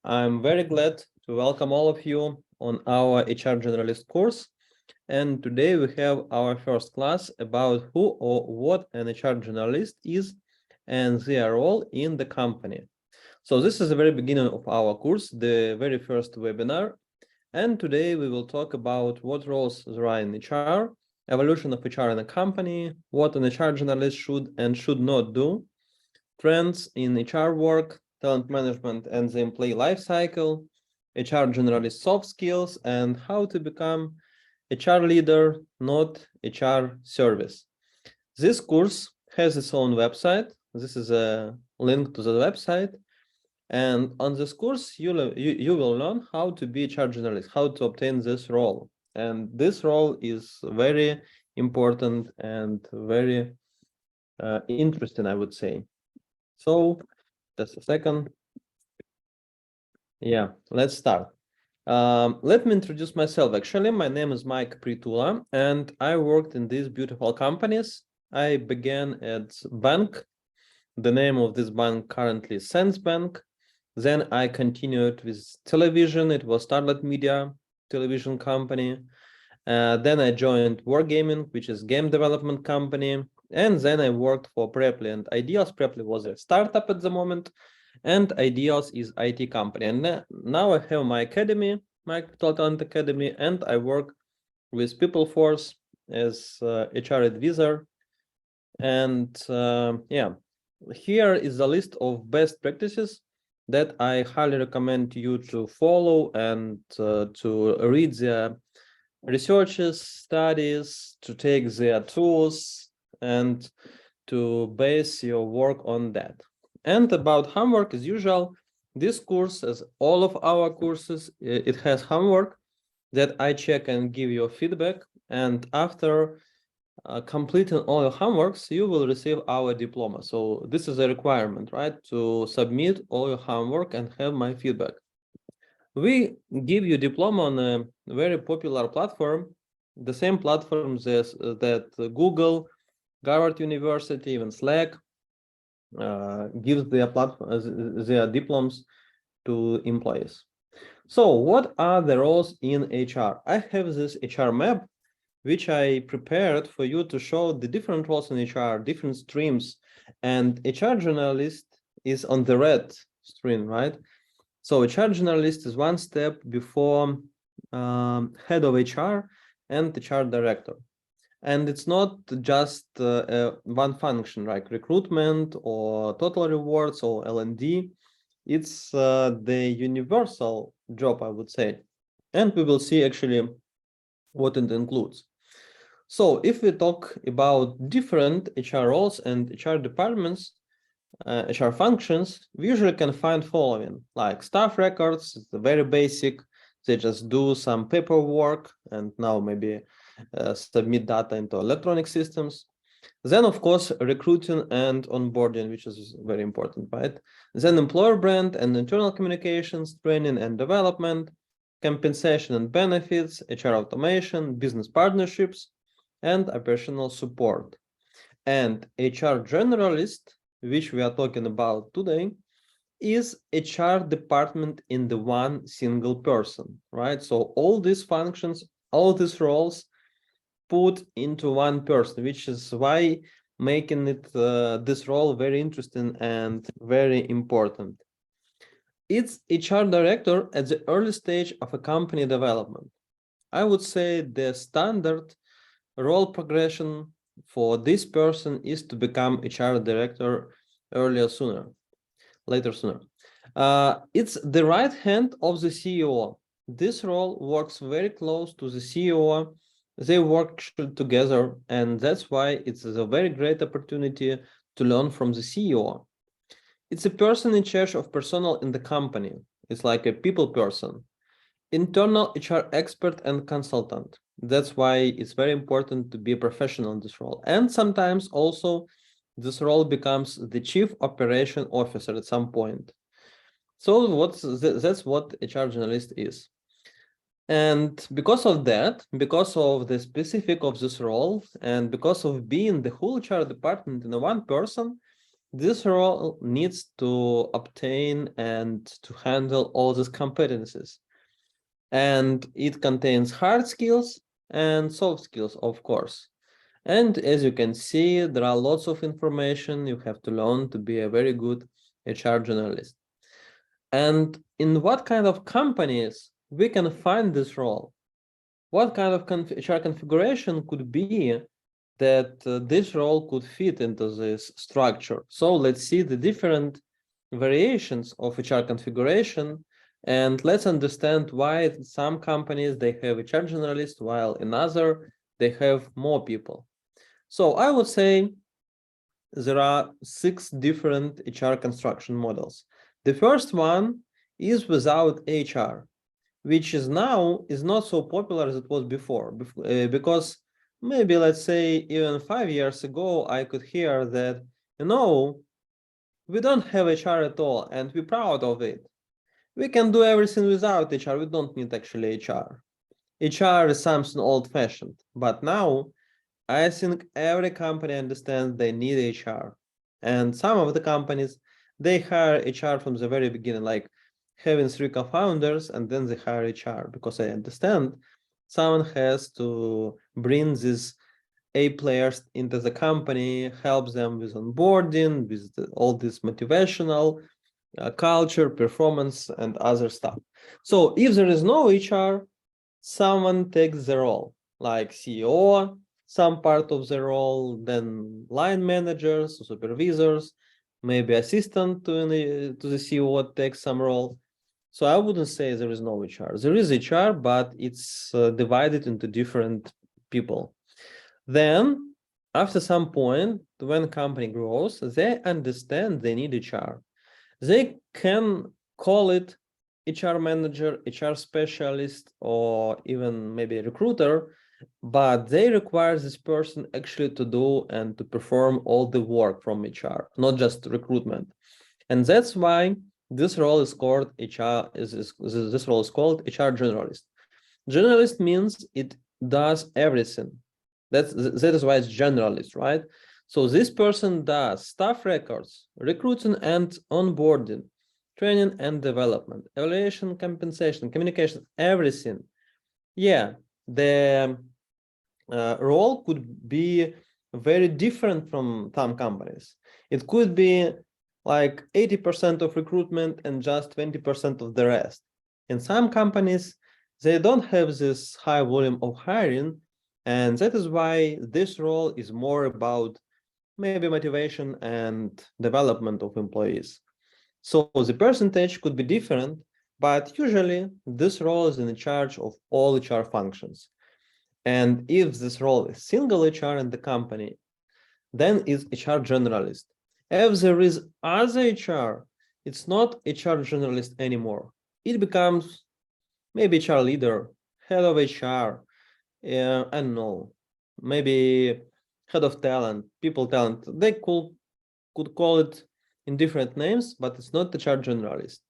I'm very glad to welcome all of you on our HR Generalist course. And today we have our first class about who or what an HR Generalist is and their role in the company. So this is the very beginning of our course, the very first webinar. And today we will talk about what roles there are in HR, evolution of HR in a company, what an HR Generalist should and should not do, trends in HR work, talent management and the employee life cycle, HR Generalist soft skills, and how to become HR leader, not HR service. This course has its own website. This is a link to the website. And on this course, you will learn how to be HR Generalist, how to obtain this role. And this role is very important and very interesting, I would say. So just a second. Yeah, let's start. Let me introduce myself. Actually, my name is Mike Pritula, and I worked in these beautiful companies. I began at bank. The name of this bank currently is Sense Bank. Then I continued with television. It was Starlight Media television company. Then I joined Wargaming, which is game development company. And then I worked for Preply and Ideals. Preply was a startup at the moment, and Ideals is IT company. And now I have my academy, my Talent Academy, and I work with PeopleForce as HR advisor. And yeah, here is a list of best practices that I highly recommend you to follow and to read their researches, studies, to take their tools, and to base your work on that. And about homework, as usual, this course, as all of our courses, it has homework that I check and give you feedback. And after completing all your homeworks, you will receive our diploma. So this is a requirement, right? To submit all your homework and have my feedback. We give you diploma on a very popular platform, the same platform that Google, Harvard University, even Slack gives their diplomas to employees. So what are the roles in HR? I have this HR map, which I prepared for you to show the different roles in HR, different streams, and HR Generalist is on the red stream, right? So HR Generalist is one step before head of HR and HR director. And it's not just one function like recruitment or total rewards or L&D. It's the universal job, I would say. And we will see actually what it includes. So if we talk about different HR roles and HR departments, HR functions, we usually can find following, like staff records, it's the very basic. They just do some paperwork and now maybe submit data into electronic systems. Then, of course, recruiting and onboarding, which is very important, right? Then employer brand and internal communications, training and development, compensation and benefits, HR automation, business partnerships, and operational support. And HR Generalist, which we are talking about today, is HR department in the one single person, right? So all these functions, all these roles put into one person, which is why making it this role very interesting and very important. It's HR director at the early stage of a company development. I would say the standard role progression for this person is to become HR director later sooner. It's the right hand of the CEO. This role works very close to the CEO. They work together, and that's why it's a very great opportunity to learn from the CEO. It's a person in charge of personnel in the company. It's like a people person. Internal HR expert and consultant. That's why it's very important to be a professional in this role. And sometimes also this role becomes the chief operation officer at some point. So that's what HR Generalist is. And because of that, because of the specific of this role, and because of being the whole HR department in one person, this role needs to obtain and to handle all these competencies. And it contains hard skills and soft skills, of course. And as you can see, there are lots of information you have to learn to be a very good HR generalist. And in what kind of companies we can find this role? What kind of HR configuration could be that this role could fit into this structure? So let's see the different variations of HR configuration, and let's understand why some companies they have HR generalist, while in other they have more people. So I would say there are 6 different HR construction models. The first one is without HR, which is now is not so popular as it was before, because maybe let's say even 5 years ago, I could hear that, we don't have HR at all and we're proud of it. We can do everything without HR. We don't need actually HR. HR is something old-fashioned, but now I think every company understands they need HR. And some of the companies, they hire HR from the very beginning, like having 3 co-founders and then they hire HR, because I understand someone has to bring these A players into the company, help them with onboarding, with all this motivational culture, performance, and other stuff. So if there is no HR, someone takes the role, like CEO, some part of the role, then line managers, supervisors, maybe assistant to the CEO takes some role. So I wouldn't say there is no HR. There is HR, but it's divided into different people. Then, after some point, when company grows, they understand they need HR. They can call it HR manager, HR specialist, or even maybe a recruiter, but they require this person actually to do and to perform all the work from HR, not just recruitment. And that's why this role is called HR. This role is called HR generalist. Generalist means it does everything. That is why it's generalist, right? So this person does staff records, recruiting and onboarding, training and development, evaluation, compensation, communication, everything. Yeah, the role could be very different from some companies. It could be like 80% of recruitment and just 20% of the rest. In some companies, they don't have this high volume of hiring, and that is why this role is more about maybe motivation and development of employees. So the percentage could be different, but usually this role is in charge of all HR functions. And if this role is single HR in the company, then it's HR generalist. If there is other HR, it's not HR generalist anymore. It becomes maybe HR leader, head of HR, I don't know, maybe head of talent, people talent. They could call it in different names, but it's not HR generalist.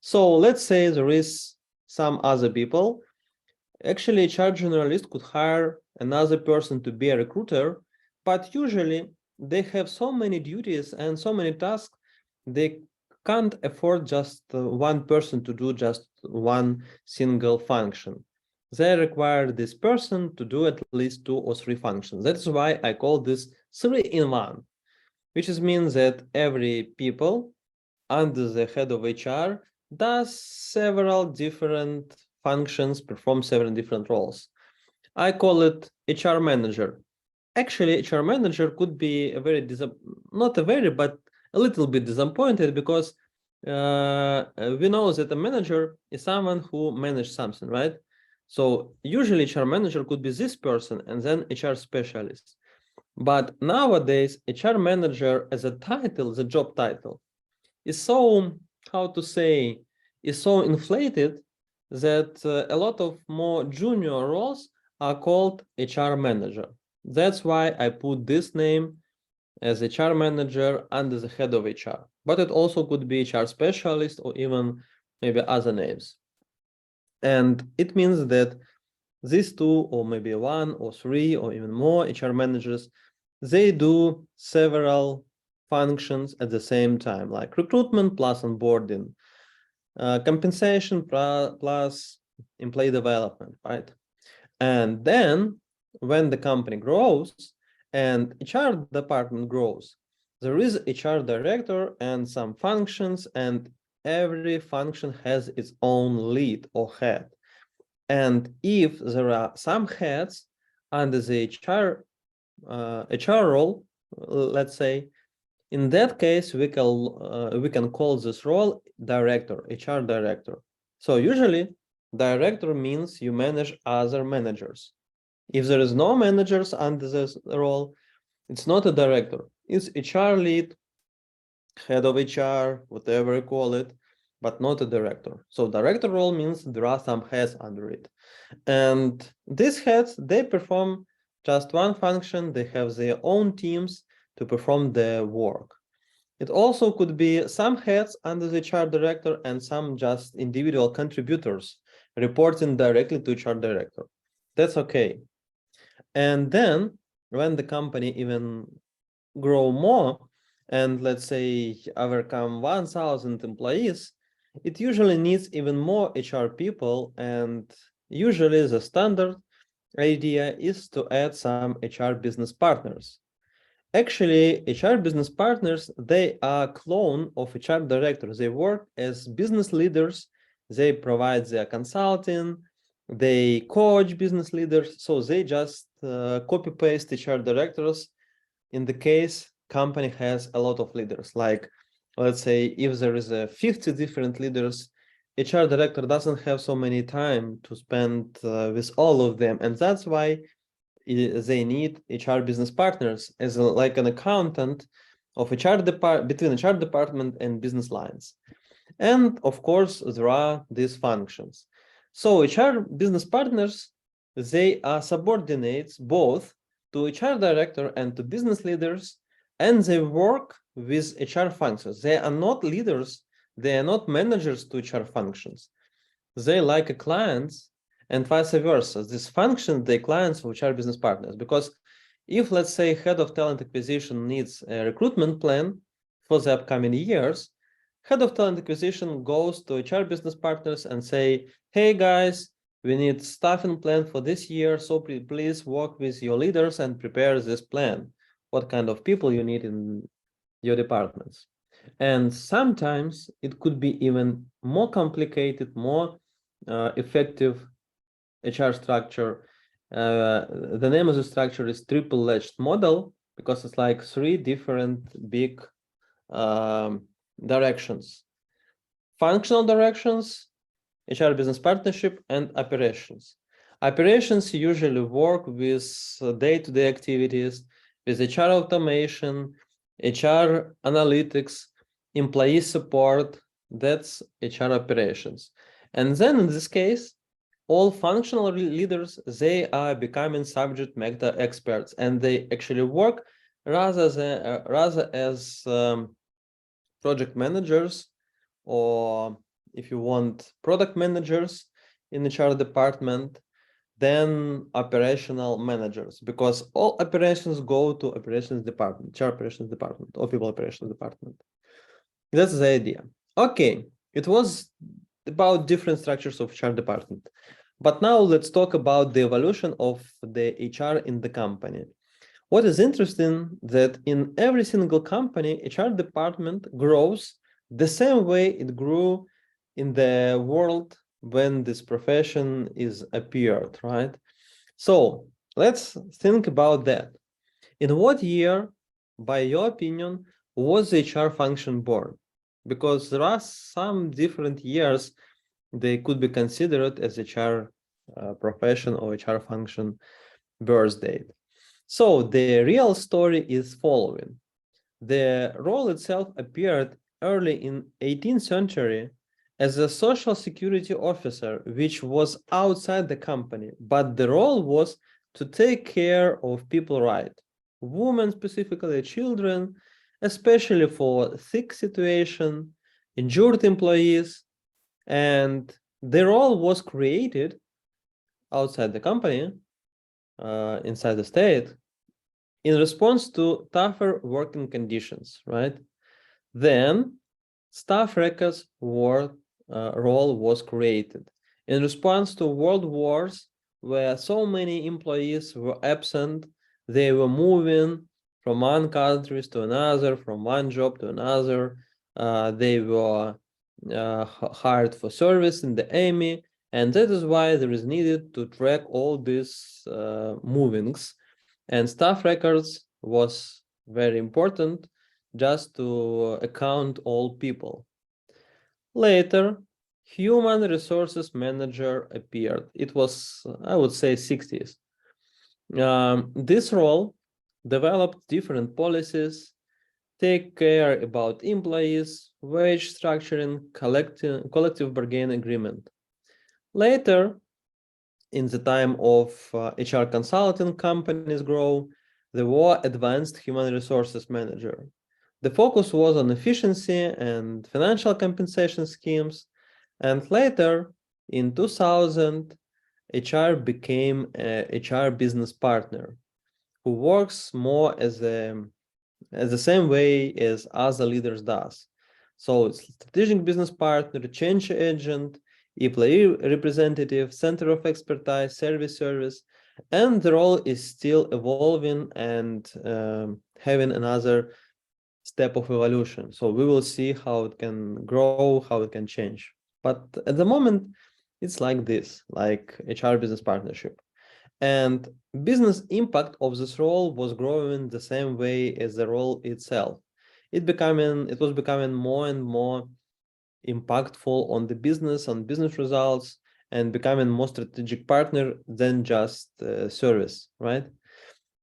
So let's say there is some other people. Actually, HR generalist could hire another person to be a recruiter, but usually they have so many duties and so many tasks, they can't afford just one person to do just one single function. They require this person to do at least 2 or 3 functions. That's why I call this 3-in-1, which means that every people under the head of HR does several different functions, perform several different roles. I call it HR manager. Actually, HR manager could be a very, not a very, but a little bit disappointed, because we know that a manager is someone who manages something, right? So usually HR manager could be this person and then HR specialist. But nowadays, HR manager as a title, the job title, is so, how to say, is so inflated that a lot of more junior roles are called HR manager. That's why I put this name as HR manager under the head of HR. But it also could be HR specialist or even maybe other names. And it means that these 2 or maybe 1 or 3 or even more HR managers, they do several functions at the same time, like recruitment plus onboarding, compensation plus employee development, right? And then when the company grows and HR department grows, there is HR director and some functions, and every function has its own lead or head. And if there are some heads under the HR role, let's say, in that case, we can call this role director, HR director. So usually, director means you manage other managers. If there is no managers under this role, it's not a director. It's HR lead, head of HR, whatever you call it, but not a director. So director role means there are some heads under it. And these heads, they perform just one function. They have their own teams to perform their work. It also could be some heads under the HR director and some just individual contributors reporting directly to HR director. That's okay. And then when the company even grow more, and let's say overcome 1,000 employees, it usually needs even more HR people. And usually the standard idea is to add some HR business partners. Actually, HR business partners, they are clone of HR directors. They work as business leaders. They provide their consulting. They coach business leaders. So they just copy paste HR directors. In the case company has a lot of leaders, like let's say if there is 50 different leaders, HR director doesn't have so many time to spend with all of them. And that's why they need HR business partners as like an accountant of HR between HR department and business lines. And of course, there are these functions. So HR business partners, they are subordinates both to HR director and to business leaders, and they work with HR functions. They are not leaders, they are not managers to HR functions. They like a clients and vice versa. This function, the clients of HR business partners, because if let's say head of talent acquisition needs a recruitment plan for the upcoming years, head of talent acquisition goes to HR business partners and say, hey guys, we need staffing plan for this year, so please work with your leaders and prepare this plan. What kind of people you need in your departments. And sometimes it could be even more complicated, more effective HR structure. The name of the structure is triple-edged model because it's like three different big directions: functional directions, HR business partnership, and operations. Operations usually work with day-to-day activities, with HR automation, HR analytics, employee support. That's HR operations. And then in this case, all functional leaders, they are becoming subject matter experts, and they actually work rather as project managers, or if you want, product managers in HR department, than operational managers, because all operations go to operations department, HR operations department, or people operations department. That's the idea. Okay, it was about different structures of HR department. But now let's talk about the evolution of the HR in the company. What is interesting that in every single company, HR department grows the same way it grew in the world when this profession is appeared, right? So let's think about that. In what year, by your opinion, was the HR function born? Because there are some different years they could be considered as HR profession or HR function birth date. So the real story is following. The role itself appeared early in 18th century as a social security officer, which was outside the company, but the role was to take care of people, right? Women, specifically children, especially for sick situation, injured employees, and the role was created outside the company, inside the state, in response to tougher working conditions, right? Then staff records role was created in response to world wars, where so many employees were absent. They were moving from one country to another, from one job to another. They were hired for service in the army, and that is why there is needed to track all these movings. And staff records was very important just to account all people. Later, human resources manager appeared. It was, I would say, 60s. This role developed different policies, take care about employees, wage structuring, collective bargaining agreement. Later, in the time of HR consulting companies grow, there were advanced human resources manager. The focus was on efficiency and financial compensation schemes. And later, in 2000, HR became a HR business partner who works more as the same way as other leaders does. So it's strategic business partner, change agent, employee representative, center of expertise, service, and the role is still evolving and having another step of evolution. So we will see how it can grow, how it can change. But at the moment, it's like this, like HR business partnership. And business impact of this role was growing the same way as the role itself. It was becoming more and more impactful on the business, on business results, and becoming more strategic partner than just service, right?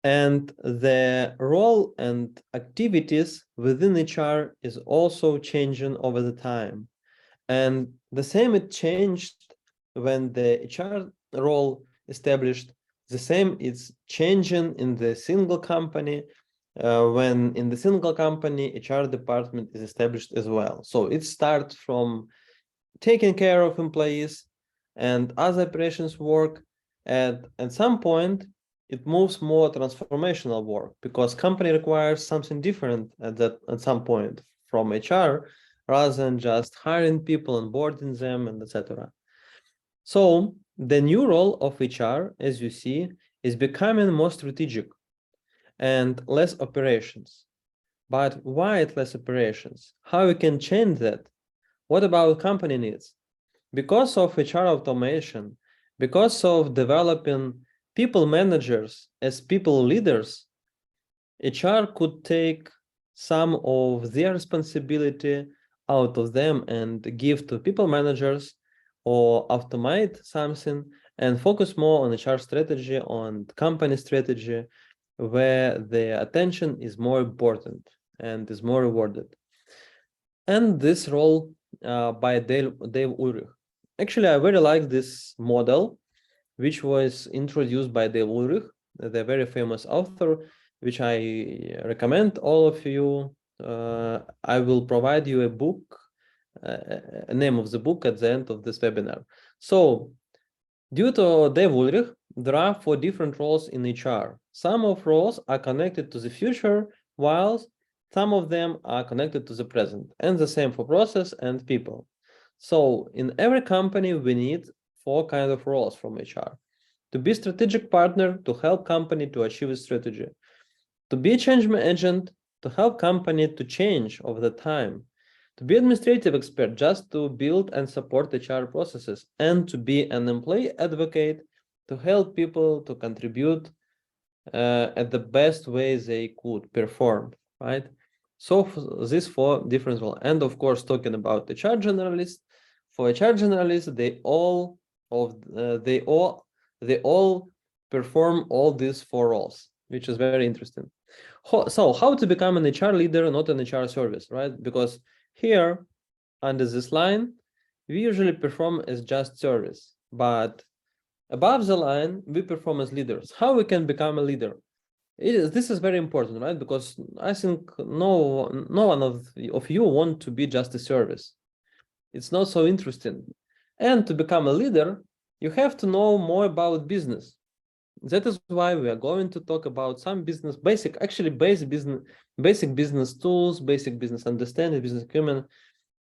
And the role and activities within HR is also changing over the time. And the same it changed when the HR role established, the same it's changing in the single company when in the single company HR department is established as well. So it starts from taking care of employees and other operations work, and at some point it moves more transformational work because company requires something different at some point from HR rather than just hiring people, onboarding them, and etc. So the new role of HR, as you see, is becoming more strategic and less operations. But why it less operations? How we can change that? What about company needs? Because of HR automation, because of developing people managers as people leaders, HR could take some of their responsibility out of them and give to people managers or automate something and focus more on HR strategy, on company strategy, where the attention is more important and is more rewarded. And this role by Dave Ulrich. Actually, I very like this model, which was introduced by Dave Ulrich, the very famous author, which I recommend all of you. I will provide you a book, a name of the book at the end of this webinar. So, due to Dave Ulrich, there are 4 different roles in HR. Some of roles are connected to the future, while some of them are connected to the present, and the same for process and people. So in every company, we need 4 kinds of roles from HR. To be strategic partner, to help company to achieve a strategy. To be a change agent, to help company to change over the time. To be administrative expert, just to build and support HR processes. And to be an employee advocate, to help people to contribute at the best way they could perform, right? So these 4 different roles. And of course, talking about HR generalists, for HR generalists, they all perform all these 4 roles, which is very interesting. So how to become an HR leader, not an HR service, right? Because here, under this line, we usually perform as just service, but above the line, we perform as leaders. How we can become a leader? This is very important, right? Because I think no one of you want to be just a service. It's not so interesting. And to become a leader, you have to know more about business. that is why we are going to talk about some basic business tools, basic business understanding, business acumen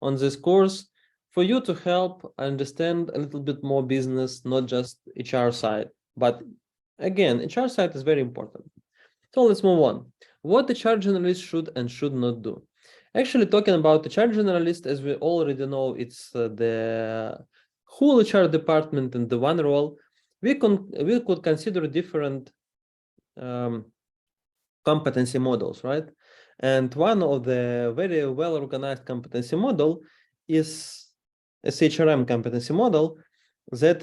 on this course for you to help understand a little bit more business, not just HR side. But again, HR side is very important. So let's move on. What HR generalist should and should not do. Actually, talking about HR generalist, as we already know, it's the whole HR department and the one role. We could consider different competency models, right? And one of the very well-organized competency model is a CHRM competency model that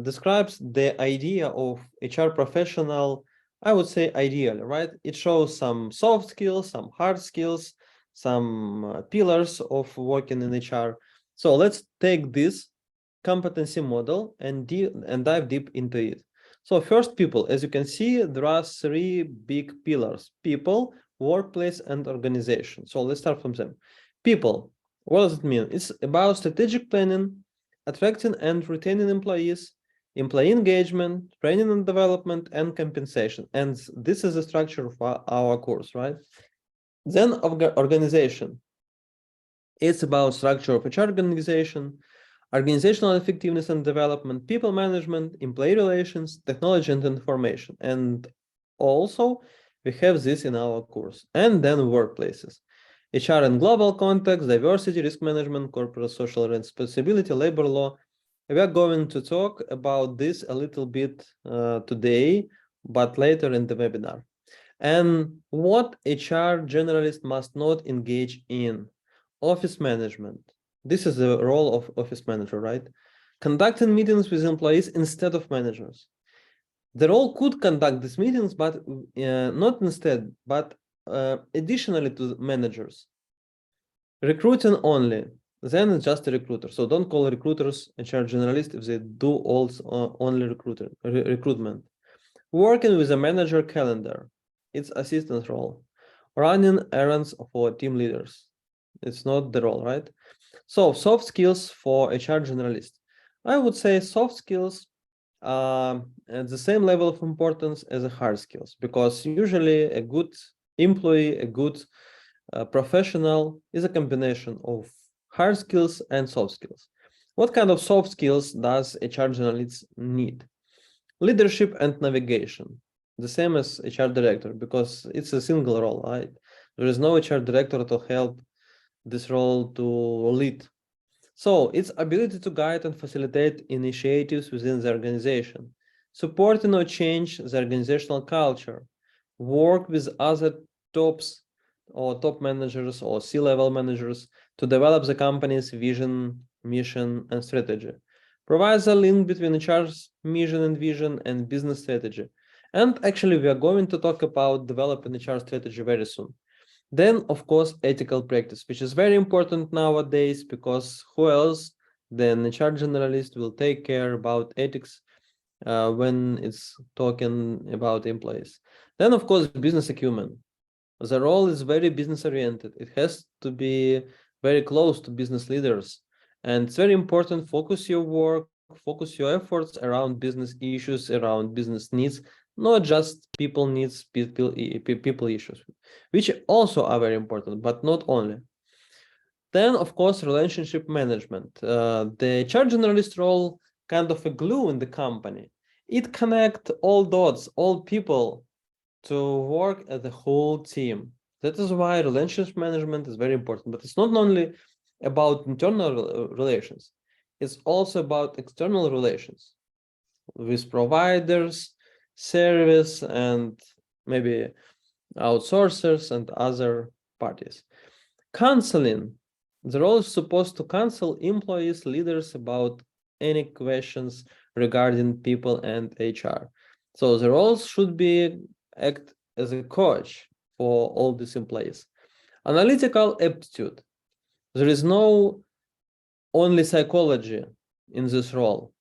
describes the idea of HR professional, I would say ideally, right? It shows some soft skills, some hard skills, some pillars of working in HR. So let's take this competency model and dive deep into it. So first, people. As you can see, there are three big pillars: people, workplace, and organization. So let's start from them. People. What does it mean? It's about strategic planning, attracting and retaining employees, employee engagement, training and development, and compensation. And this is the structure of our course, right? Then organization. It's about structure of HR organization, organizational effectiveness and development, people management, employee relations, technology and information. And also we have this in our course. And then workplaces. HR in global context, diversity, risk management, corporate social responsibility, labor law. We are going to talk about this a little bit today, but later in the webinar. And what HR generalist must not engage in: office management. This is the role of office manager, right? Conducting meetings with employees instead of managers. The role could conduct these meetings, but not instead, but additionally to managers. Recruiting only, then it's just a recruiter. So don't call recruiters HR generalist if they do also only recruitment. Working with a manager calendar, it's assistant role. Running errands for team leaders, it's not the role, right? So soft skills for HR generalist. I would say soft skills are at the same level of importance as the hard skills, because usually a good employee, a good professional is a combination of hard skills and soft skills. What kind of soft skills does HR generalist need? Leadership and navigation, the same as HR director, because it's a single role, right? There is no HR director to help this role to lead. So its ability to guide and facilitate initiatives within the organization, supporting or change the organizational culture, work with other tops or top managers or C-level managers to develop the company's vision, mission, and strategy. Provides a link between HR's mission and vision and business strategy. And actually, we are going to talk about developing HR strategy very soon. Then, of course, ethical practice, which is very important nowadays, because who else than HR generalist will take care about ethics when it's talking about employees. Then, of course, business acumen. The role is very business oriented. It has to be very close to business leaders. And it's very important, focus your work, focus your efforts around business issues, around business needs, not just people needs, people issues, which also are very important, but not only. Then, of course, relationship management. The HR generalist role, kind of a glue in the company. It connects all dots, all people to work as a whole team. That is why relationship management is very important. But it's not only about internal relations. It's also about external relations with providers, service, and maybe outsourcers and other parties. Counseling. The role is supposed to counsel employees, leaders about any questions regarding people and HR. So the roles should be act as a coach for all these employees. Analytical aptitude. There is no only psychology in this role,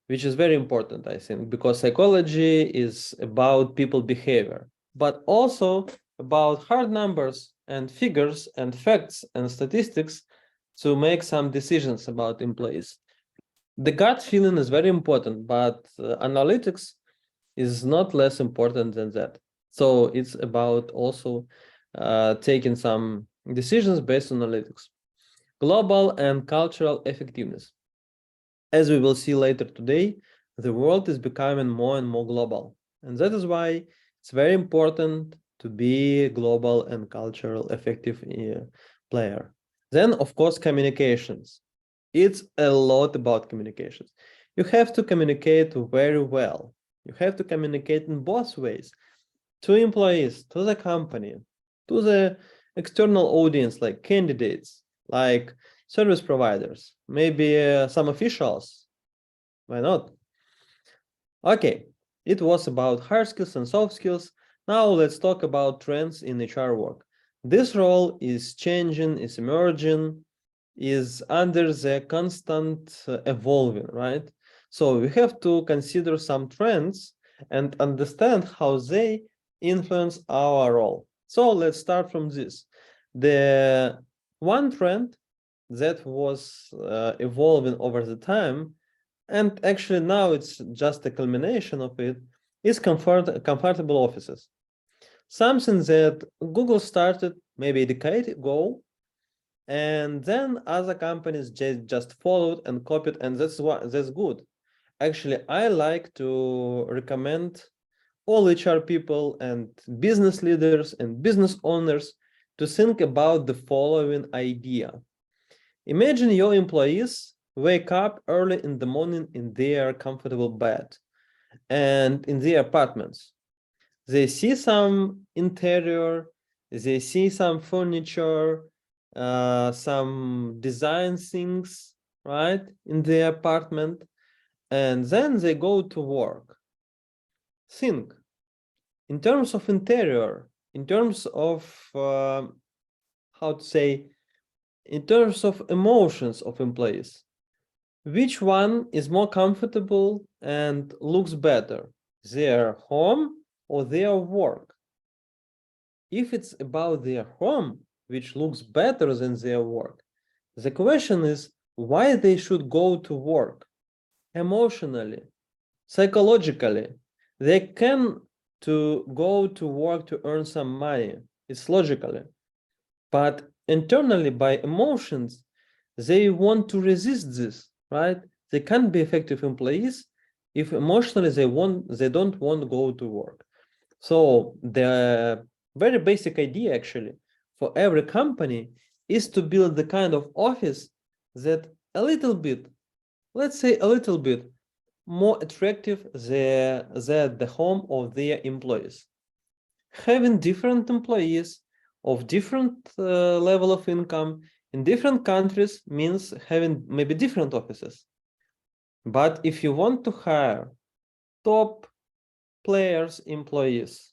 which is very important, I think, because psychology is about people behavior, but also about hard numbers and figures and facts and statistics to make some decisions about employees. The gut feeling is very important, but analytics is not less important than that. So it's about also taking some decisions based on analytics. Global and cultural effectiveness. As we will see later today, the world is becoming more and more global. And that is why it's very important to be a global and cultural effective player. Then, of course, communications. It's a lot about communications. You have to communicate very well. You have to communicate in both ways, to employees, to the company, to the external audience, like candidates, like service providers, maybe some officials. Why not? Okay, it was about hard skills and soft skills. Now let's talk about trends in HR work. This role is changing, is emerging, is under the constant evolving, right? So we have to consider some trends and understand how they influence our role. So let's start from this. The one trend that was evolving over the time, and actually now it's just a culmination of it, is comfortable offices. Something that Google started maybe a decade ago, and then other companies just followed and copied, and that's good. Actually, I like to recommend all HR people and business leaders and business owners to think about the following idea. Imagine your employees wake up early in the morning in their comfortable bed and in their apartments. They see some interior, they see some furniture, some design things, right, in their apartment, and then they go to work. Think in terms of interior, in terms of how to say, in terms of emotions of employees, which one is more comfortable and looks better, their home or their work? If it's about their home, which looks better than their work, the question is why they should go to work. Emotionally, psychologically, they can to go to work to earn some money. It's logically. But internally, by emotions, they want to resist this, right? They can't be effective employees if emotionally they don't want to go to work. So the very basic idea actually for every company is to build the kind of office that a little bit, let's say a little bit more attractive than the home of their employees. Having different employees of different level of income in different countries means having maybe different offices. But if you want to hire top players, employees,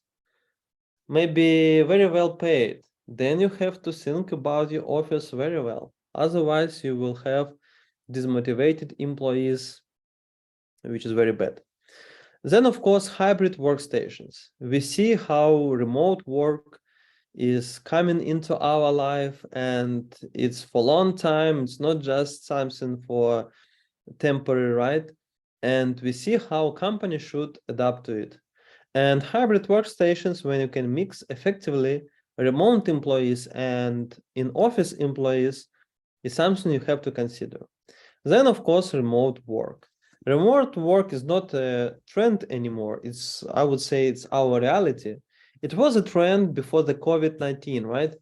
maybe very well paid, then you have to think about your office very well. Otherwise, you will have dismotivated employees, which is very bad. Then, of course, hybrid workstations. We see how remote work is coming into our life, and it's for a long time. It's not just something for temporary, right? And we see how companies should adapt to it. And hybrid workstations, when you can mix effectively remote employees and in-office employees, is something you have to consider. Then, of course, remote work. Remote work is not a trend anymore. I would say it's our reality. It was a trend before the COVID-19, right?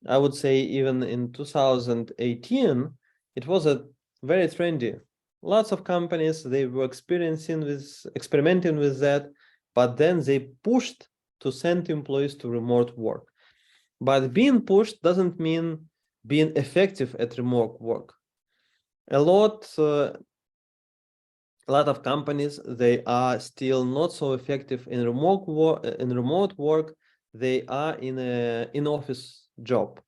I would say even in 2018, it was a very trendy. Lots of companies, they were experimenting with that, but then they pushed to send employees to remote work. But being pushed doesn't mean being effective at remote work. A lot of companies, they are still not so effective in remote work. They are in an in-office job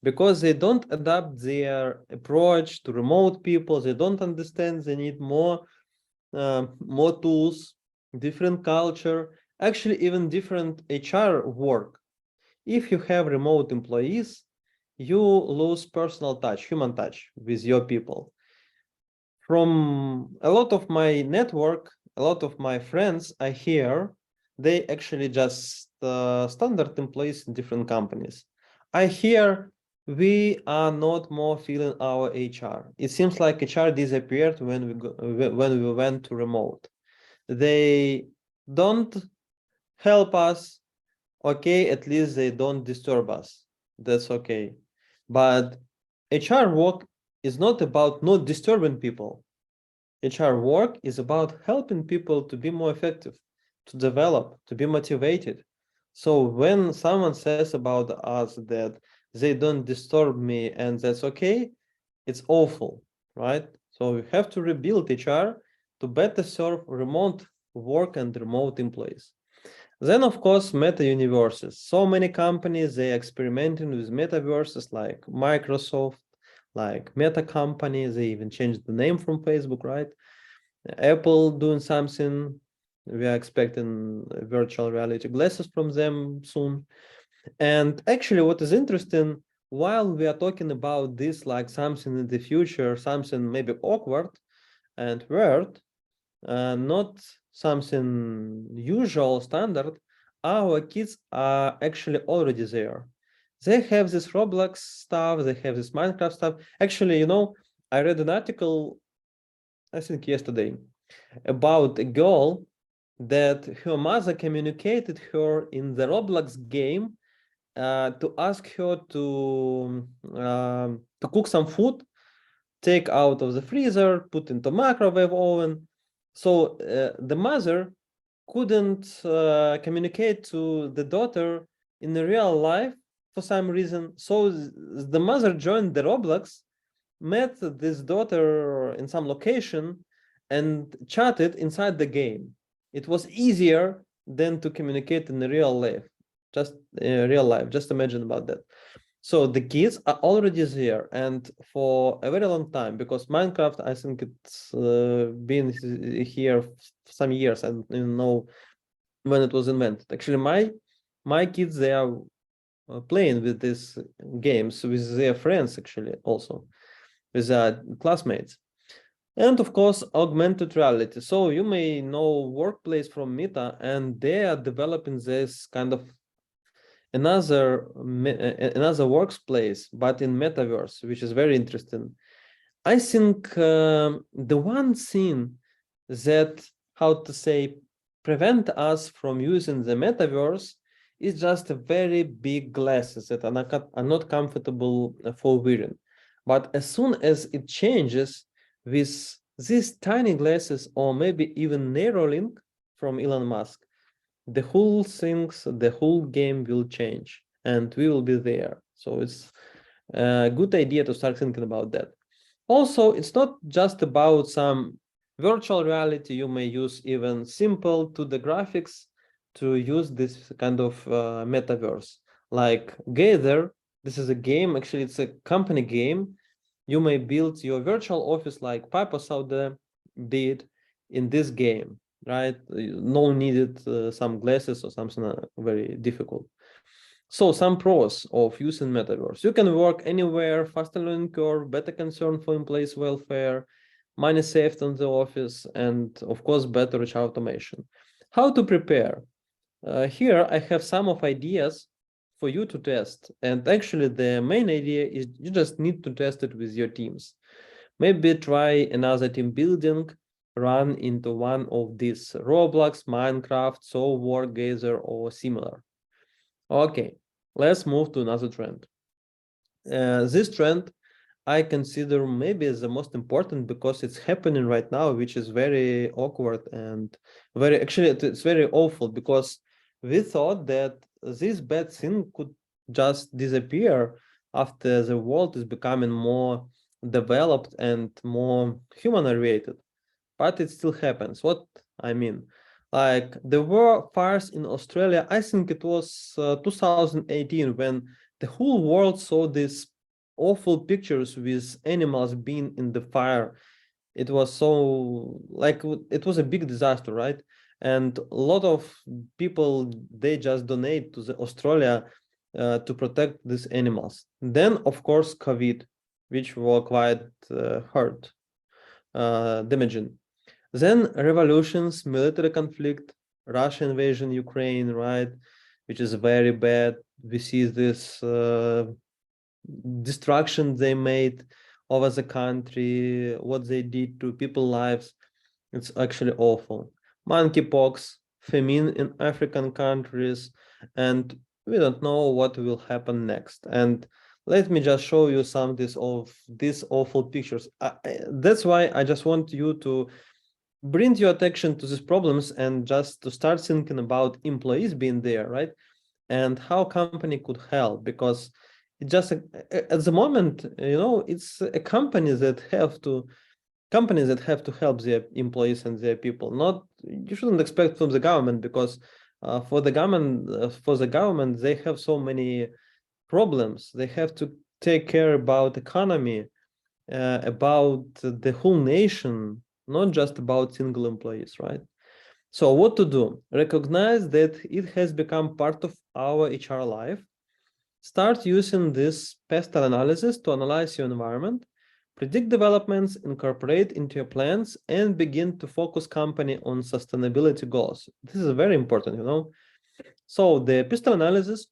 because they don't adapt their approach to remote people. They don't understand they need more tools, different culture, actually even different HR work. If you have remote employees, you lose personal touch, human touch with your people. From a lot of my network, a lot of my friends I hear, they actually just standard employees in different companies. I hear we are not more feeling our HR. It seems like HR disappeared when we went to remote. They don't help us. Okay, at least they don't disturb us. That's okay. But HR work is not about not disturbing people. HR work is about helping people to be more effective, to develop, to be motivated. So when someone says about us that they don't disturb me and that's okay, it's awful, right? So we have to rebuild HR to better serve remote work and remote employees. Then, of course, meta universes. So many companies, they experimenting with metaverses like Microsoft, like Meta company. They even changed the name from Facebook, right? Apple doing something. We are expecting virtual reality glasses from them soon. And actually, what is interesting, while we are talking about this like something in the future, something maybe awkward and weird, not something usual standard, our kids are actually already there. They have this Roblox stuff, they have this Minecraft stuff. Actually, I read an article, I think yesterday, about a girl that her mother communicated her in the Roblox game to ask her to cook some food, take out of the freezer, put into microwave oven. So the mother couldn't communicate to the daughter in the real life for some reason. So the mother joined the Roblox, met this daughter in some location, and chatted inside the game. It was easier than to communicate in the real life. Just real life. Just imagine about that. So the kids are already there, and for a very long time, because Minecraft, I think it's been here for some years. I don't even know when it was invented. Actually, my kids, they are playing with these games with their friends, actually, also with their classmates. And of course, augmented reality. So you may know Workplace from Meta, and they are developing this kind of another workplace, but in Metaverse, which is very interesting. I think the one thing that, how to say, prevent us from using the Metaverse is just a very big glasses that are not comfortable for wearing. But as soon as it changes with these tiny glasses, or maybe even Neuralink from Elon Musk, the whole things, the whole game will change, and we will be there. So it's a good idea to start thinking about that. Also, it's not just about some virtual reality. You may use even simple 2D graphics to use this kind of metaverse. Like Gather, this is a game, actually it's a company game. You may build your virtual office like Piper Sauder did in this game, right? No needed some glasses or something very difficult. So some pros of using Metaverse. You can work anywhere, faster learning curve, better concern for employees' welfare, money saved on the office, and of course, better HR automation. How to prepare? Here I have some of ideas for you to test. And actually the main idea is you just need to test it with your teams. Maybe try another team building, run into one of these Roblox, Minecraft, So Gather, or similar. Okay, let's move to another trend. This trend I consider maybe as the most important because it's happening right now, which is very awkward and actually it's very awful, because we thought that this bad thing could just disappear after the world is becoming more developed and more human-oriented, but it still happens. What I mean, like there were fires in Australia, I think it was 2018, when the whole world saw these awful pictures with animals being in the fire. It was so, like, it was a big disaster, right? And a lot of people, they just donate to the Australia to protect these animals. Then, of course, COVID, which were quite hard, damaging. Then revolutions, military conflict, Russia invasion Ukraine, right, which is very bad. We see this destruction they made over the country, what they did to people's lives. It's actually awful. Monkeypox, famine in African countries, and we don't know what will happen next. And let me just show you some of these awful pictures. That's why I just want you to bring your attention to these problems and just to start thinking about employees being there, right? And how company could help, because it just at the moment, it's a companies that have to help their employees and their people. Not, you shouldn't expect from the government, because for the government they have so many problems. They have to take care about economy, about the whole nation, not just about single employees, right? So what to do? Recognize that it has become part of our HR life. Start using this pestle analysis to analyze your environment, predict developments, incorporate into your plans, and begin to focus company on sustainability goals. This is very important, So the pestle analysis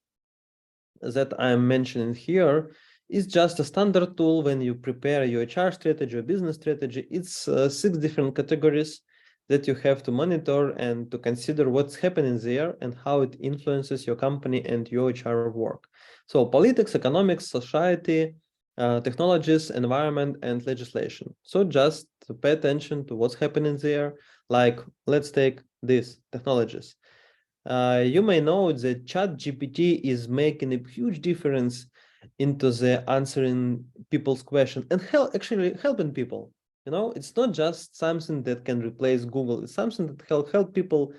that I'm mentioning here is just a standard tool when you prepare your HR strategy or business strategy. It's 6 different categories that you have to monitor and to consider what's happening there and how it influences your company and your HR work. So politics, economics, society, technologies, environment, and legislation. So just to pay attention to what's happening there. Like, let's take these technologies. You may know that ChatGPT is making a huge difference into the answering people's question and actually helping people. It's not just something that can replace Google. It's something that help people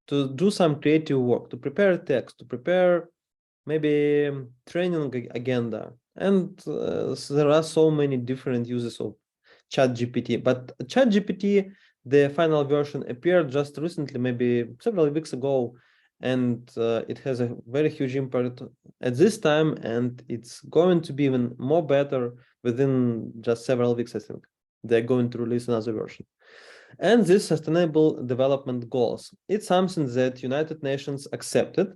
to do some creative work, to prepare text, to prepare maybe training agenda. And so there are so many different uses of ChatGPT. But ChatGPT, the final version appeared just recently, maybe several weeks ago, and it has a very huge impact at this time, and it's going to be even more better within just several weeks, I think. They're going to release another version. And this sustainable development goals, it's something that United Nations accepted,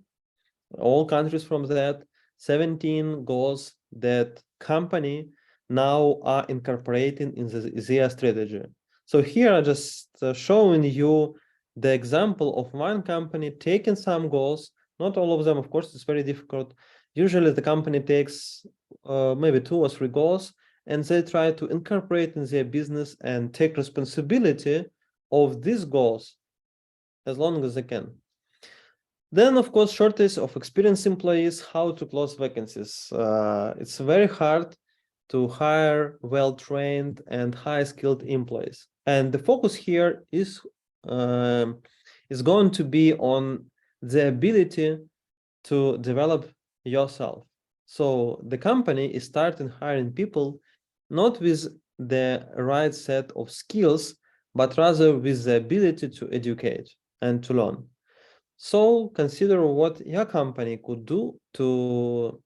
all countries from that, 17 goals that company now are incorporating in their strategy. So here I'm just showing you the example of one company taking some goals, not all of them, of course, it's very difficult. Usually the company takes maybe 2 or 3 goals, and they try to incorporate in their business and take responsibility of these goals as long as they can. Then, of course, shortage of experienced employees, how to close vacancies. It's very hard to hire well-trained and high-skilled employees. And the focus here is going to be on the ability to develop yourself. So the company is starting hiring people not with the right set of skills, but rather with the ability to educate and to learn. So consider what your company could do to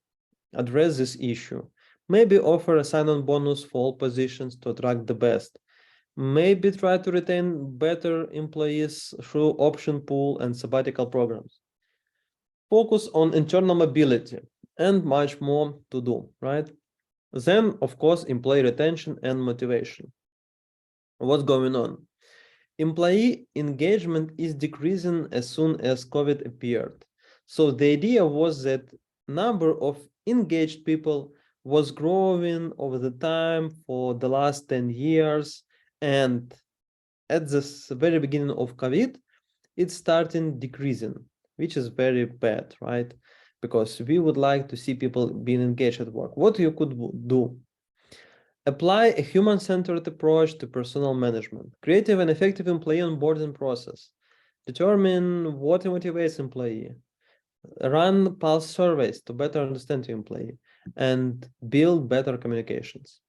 address this issue. Maybe offer a sign-on bonus for all positions to attract the best. Maybe try to retain better employees through option pool and sabbatical programs. Focus on internal mobility and much more to do, right? Then, of course, employee retention and motivation. What's going on? Employee engagement is decreasing as soon as COVID appeared. So the idea was that number of engaged people was growing over the time for the last 10 years. And at the very beginning of COVID, it's starting decreasing, which is very bad, right? Because we would like to see people being engaged at work. What you could do? Apply a human-centered approach to personal management. Creative and effective employee onboarding process. Determine what motivates employee. Run pulse surveys to better understand your employee and build better communications.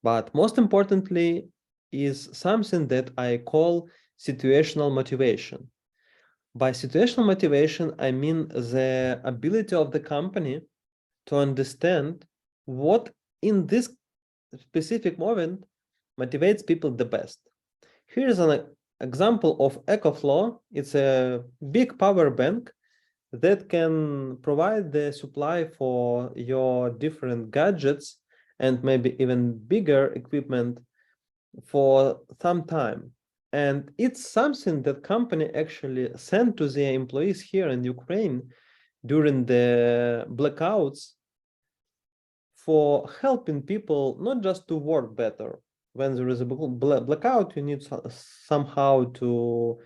But most importantly is something that I call situational motivation. By situational motivation, I mean the ability of the company to understand what in this specific moment motivates people the best. Here's an example of EcoFlow. It's a big power bank that can provide the supply for your different gadgets and maybe even bigger equipment for some time. And it's something that company actually sent to their employees here in Ukraine during the blackouts for helping people not just to work better. When there is a blackout, you need somehow to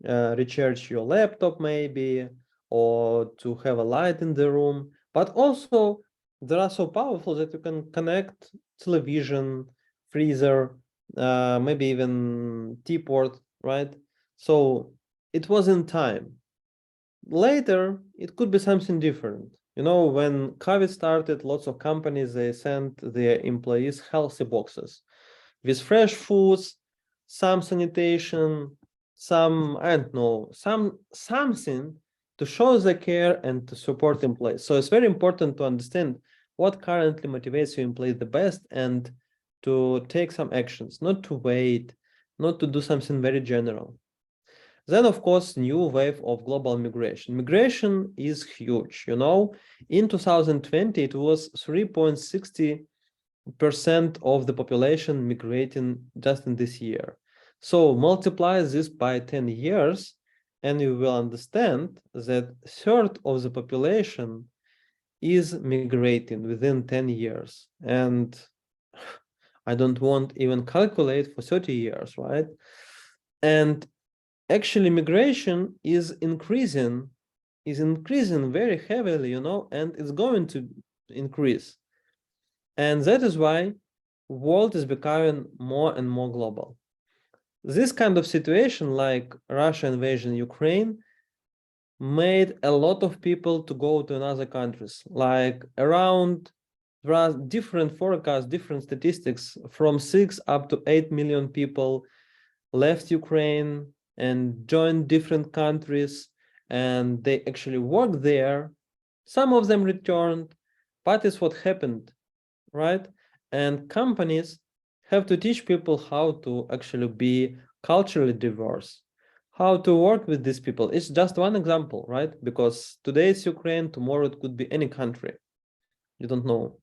recharge your laptop maybe, or to have a light in the room. But also, they are so powerful that you can connect television, freezer, maybe even teapot, right? So it was in time. Later, it could be something different. You know, when COVID started, lots of companies, they sent their employees healthy boxes with fresh foods, some sanitation, some, I don't know, something to show the care and to support employees. So it's very important to understand what currently motivates your employee the best and to take some actions, not to wait, not to do something very general. Then, of course, new wave of global migration. Migration is huge. You know, in 2020, it was 3.60% of the population migrating just in this year. So multiply this by 10 years, and you will understand that a third of the population is migrating within 10 years. And I don't want even calculate for 30 years, right? And actually migration is increasing very heavily, you know, and it's going to increase. And that is why world is becoming more and more global. This kind of situation, like Russia invasion Ukraine, made a lot of people to go to another countries. Like around, there are different forecasts, different statistics, from 6 up to 8 million people left Ukraine and joined different countries, and they actually worked there. Some of them returned, but it's what happened, right? And companies have to teach people how to actually be culturally diverse, how to work with these people. It's just one example, right? Because today it's Ukraine, tomorrow it could be any country. You don't know.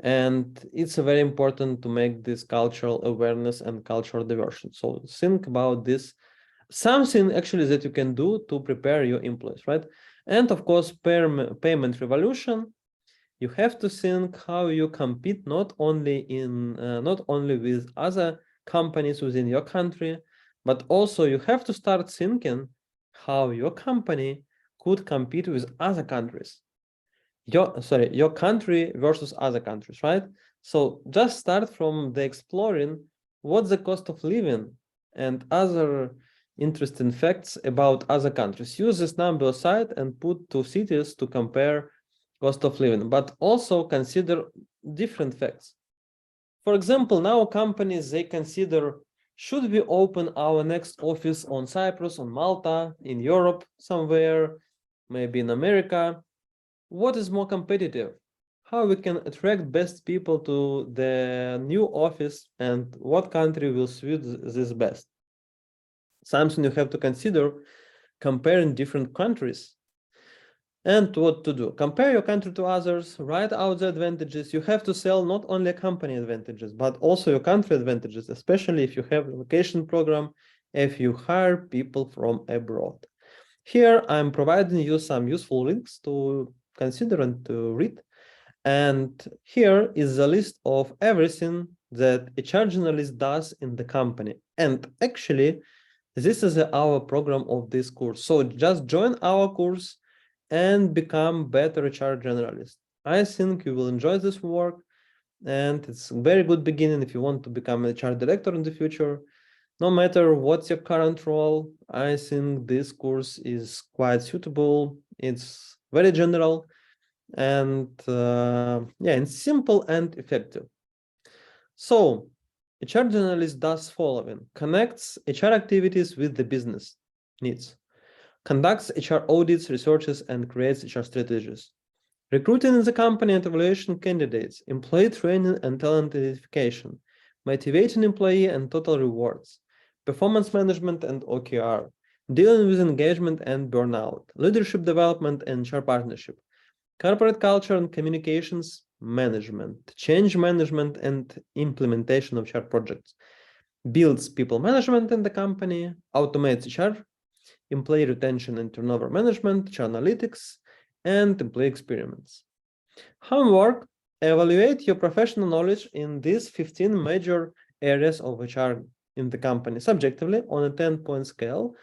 And it's very important to make this cultural awareness and cultural diversion. So think about this, something actually that you can do to prepare your employees, right? And of course, payment revolution. You have to think how you compete not only with other companies within your country, but also you have to start thinking how your company could compete with other countries. Your country versus other countries, right? So just start from the exploring what's the cost of living and other interesting facts about other countries. Use this number aside and put 2 cities to compare cost of living, but also consider different facts. For example, now companies, they consider, should we open our next office on Cyprus, on Malta, in Europe, somewhere, maybe in America? What is more competitive? How we can attract best people to the new office, and what country will suit this best? Something you have to consider comparing different countries. And what to do? Compare your country to others, write out the advantages. You have to sell not only company advantages, but also your country advantages, especially if you have a relocation program, if you hire people from abroad. Here, I'm providing you some useful links to consider and to read. And here is a list of everything that HR Generalist does in the company. And actually, this is our program of this course. So just join our course and become better HR Generalist. I think you will enjoy this work, and it's a very good beginning if you want to become an HR director in the future. No matter what's your current role, I think this course is quite suitable. It's very general and yeah, and simple and effective. So HR Generalist does following: connects HR activities with the business needs, conducts HR audits, researches, and creates HR strategies, recruiting in the company and evaluation candidates, employee training and talent identification, motivating employee and total rewards, performance management and OKR, dealing with engagement and burnout, leadership development and HR partnership, corporate culture and communications management, change management and implementation of HR projects, builds people management in the company, automates HR, employee retention and turnover management, HR analytics, and employee experiments. Homework: evaluate your professional knowledge in these 15 major areas of HR in the company subjectively on a 10-point scale,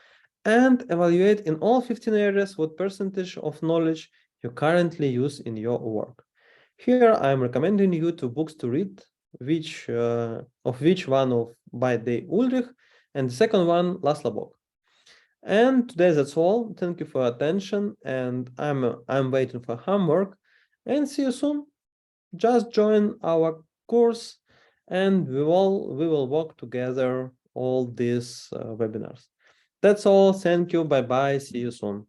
and evaluate in all 15 areas what percentage of knowledge you currently use in your work. Here I'm recommending you 2 books to read, which one of by the Ulrich, and the second one Laszlo Bock. And today that's all. Thank you for your attention, and I'm waiting for homework, and see you soon. Just join our course, and we will work together all these webinars. That's all. Thank you. Bye bye. See you soon.